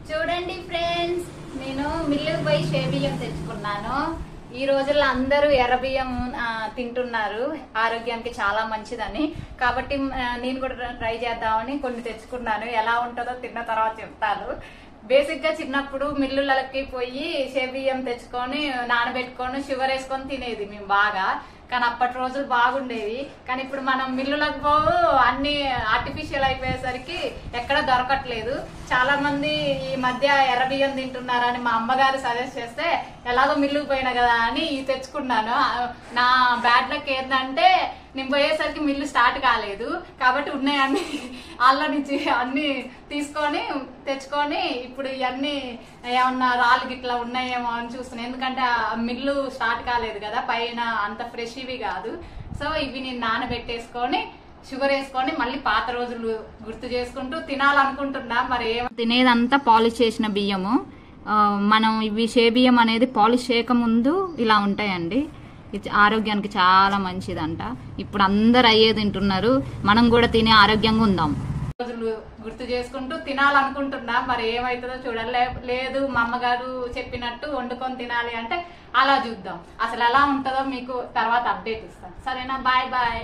చూడండి ఫ్రెండ్స్, నేను మిల్లుకు పోయి షేబియ్యం తెచ్చుకున్నాను. ఈ రోజుల్లో అందరూ ఎర్ర బియ్యం తింటున్నారు, ఆరోగ్యానికి చాలా మంచిదని. కాబట్టి నేను కూడా ట్రై చేద్దామని కొన్ని తెచ్చుకున్నాను. ఎలా ఉంటుందో తిన్న తర్వాత చెప్తాను. బేసిక్ గా చిన్నప్పుడు మిల్లులకి పోయి షేబియ్యం తెచ్చుకొని నానబెట్టుకొని షుగర్ వేసుకొని తినేది మేము బాగా. కానీ అప్పటి రోజులు బాగుండేవి. కానీ ఇప్పుడు మనం మిల్లులకు పోవు, అన్ని ఆర్టిఫిషియల్ అయిపోయేసరికి ఎక్కడ దొరకట్లేదు. చాలా మంది ఈ మధ్య ఎర్ర బియ్యం తింటున్నారని మా అమ్మగారు సజెస్ట్ చేస్తే ఎలాగో మిల్లుకు పోయినా కదా అని తెచ్చుకున్నాను. నా బ్యాడ్ లక్ ఏంటంటే నేను పోయేసరికి మిల్లు స్టార్ట్ కాలేదు. కాబట్టి ఉన్నాయన్నీ వాళ్ళ నుంచి అన్ని తీసుకొని తెచ్చుకొని ఇప్పుడు ఇవన్నీ ఏమన్నా రాళ్ళు గిట్లా ఉన్నాయేమో అని చూస్తున్నాను. ఎందుకంటే ఆ మిల్లు స్టార్ట్ కాలేదు కదా, పైన అంత ఫ్రెష్ ఇవి కాదు. సో ఇవి నేను నానబెట్టేసుకొని షుగర్ వేసుకొని మళ్ళీ పాత రోజులు గుర్తు చేసుకుంటూ తినాలనుకుంటున్నా. మరి తినేదంతా పాలిష్ చేసిన బియ్యము. మనం ఇవి షేబియ్యం అనేది పాలిష్ చేయకముందు ఇలా ఉంటాయండి. ఆరోగ్యానికి చాలా మంచిదంట. ఇప్పుడు అందరు అయ్యే తింటున్నారు, మనం కూడా తినే ఆరోగ్యంగా ఉందాం. రోజులు గుర్తు చేసుకుంటూ తినాలనుకుంటున్నా. మరి ఏమవుతుందో చూడాలి. లేదు మా అమ్మగారు చెప్పినట్టు వండుకొని తినాలి అంటే అలా చూద్దాం. అసలు ఎలా ఉంటుందో మీకు తర్వాత అప్డేట్ ఇస్తాను. సరేనా? Bye bye.